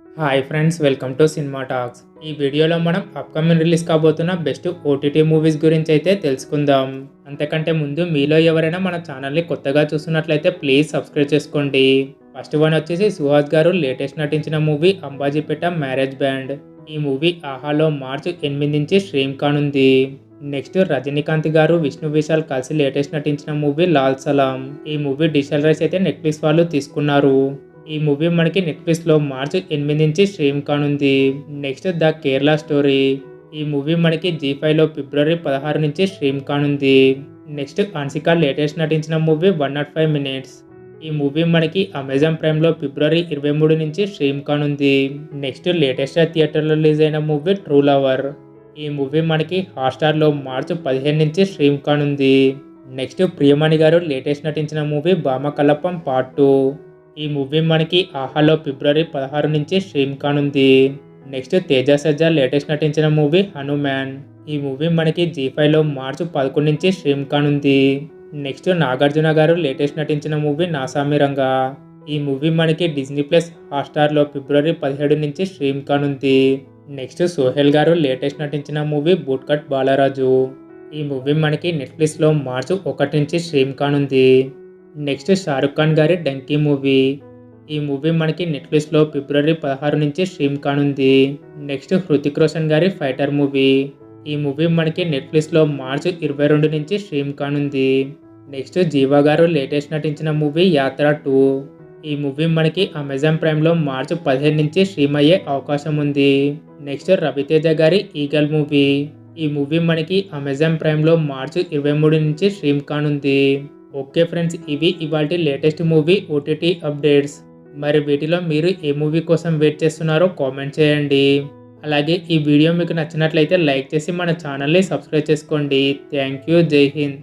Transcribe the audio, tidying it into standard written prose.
Hi friends, welcome to cinema talks. ఈ వీడియోలో మనం అప్కమింగ్ రిలీజ్ కాబోతున్న బెస్ట్ ఓటీటీ మూవీస్ గురించి అయితే తెలుసుకుందాం. అంతకంటే ముందు మీలో ఎవరైనా మన ఛానల్ని కొత్తగా చూస్తున్నట్లయితే ప్లీజ్ సబ్స్క్రైబ్ చేసుకోండి. ఫస్ట్ వన్ వచ్చేసి సుహాస్ గారు లేటెస్ట్ నటించిన మూవీ అంబాజీపేట మ్యారేజ్ బ్యాండ్. ఈ మూవీ ఆహాలో మార్చి 8 నుంచి స్ట్రీమ్ కానుంది. నెక్స్ట్ రజనీకాంత్ గారు విష్ణు విశాల్ కలిసి లేటెస్ట్ నటించిన మూవీ లాల్ సలాం. ఈ మూవీ డిజిటల్ రైట్స్ అయితే నెట్ఫ్లిక్స్ వాళ్ళు తీసుకున్నారు. ఈ మూవీ మనకి నెట్ఫ్లిక్స్లో మార్చి 8 నుంచి స్ట్రీమ్ కానుంది. Next the Kerala story. ఈ మూవీ మనకి జీ5లో ఫిబ్రవరి 16 నుంచి స్ట్రీమ్ కానుంది. నెక్స్ట్ హన్సిక లేటెస్ట్ నటించిన మూవీ 105 మినిట్స్. ఈ మూవీ మనకి అమెజాన్ ప్రైమ్లో ఫిబ్రవరి 23 నుంచి స్ట్రీమ్ కానుంది. నెక్స్ట్ లేటెస్ట్ థియేటర్లో రిలీజ్ అయిన మూవీ ట్రూ లవర్. ఈ మూవీ మనకి హాట్స్టార్లో మార్చి 15 నుంచి స్ట్రీమ్ కానుంది. నెక్స్ట్ ప్రియమణి గారు లేటెస్ట్ నటించిన మూవీ భామ కలపం పార్ట్ 2. ఈ మూవీ మనకి ఆహాలో ఫిబ్రవరి 16 నుంచి స్ట్రీమ్ కానుంది. నెక్స్ట్ తేజ సజ్జా లేటెస్ట్ నటించిన మూవీ హనుమాన్. ఈ మూవీ మనకి జీ5లో మార్చి 11 నుంచి స్ట్రీమ్ కానుంది. నెక్స్ట్ నాగార్జున గారు లేటెస్ట్ నటించిన మూవీ నాసామి రంగా. ఈ మూవీ మనకి డిజ్నీ ప్లస్ హాట్స్టార్లో ఫిబ్రవరి 17 నుంచి స్ట్రీమ్ కానుంది. నెక్స్ట్ సోహెల్ గారు లేటెస్ట్ నటించిన మూవీ బూట్కట్ బాలరాజు. ఈ మూవీ మనకి నెట్ఫ్లిక్స్లో మార్చి 1 నుంచి స్ట్రీమ్ కానుంది. నెక్స్ట్ షారుఖ్ ఖాన్ గారి డంకీ మూవీ. ఈ మూవీ మనకి నెట్ఫ్లిక్స్లో ఫిబ్రవరి 16 నుంచి స్ట్రీమ్ కానుంది. నెక్స్ట్ హృతిక్ రోషన్ గారి ఫైటర్ మూవీ. ఈ మూవీ మనకి నెట్ఫ్లిక్స్లో మార్చి 22 నుంచి స్ట్రీమ్ కానుంది. నెక్స్ట్ జీవా గారు లేటెస్ట్ నటించిన మూవీ యాత్ర 2. ఈ మూవీ మనకి అమెజాన్ ప్రైమ్లో మార్చి 15 నుంచి స్ట్రీమ్ అయ్యే అవకాశం ఉంది. నెక్స్ట్ రవితేజ గారి ఈగల్ మూవీ. ఈ మూవీ మనకి అమెజాన్ ప్రైమ్లో మార్చి 23 నుంచి స్ట్రీమ్ కానుంది. ఓకే ఫ్రెండ్స్, ఇవి ఇవాల్టి లేటెస్ట్ మూవీ ఓటీటీ అప్డేట్స్. మరి వీటిలో మీరు ఏ మూవీ కోసం వెయిట్ చేస్తున్నారో కామెంట్ చేయండి. అలాగే ఈ వీడియో మీకు నచ్చినట్లయితే లైక్ చేసి మన ఛానల్ని సబ్స్క్రైబ్ చేసుకోండి. Thank you. జై హింద్.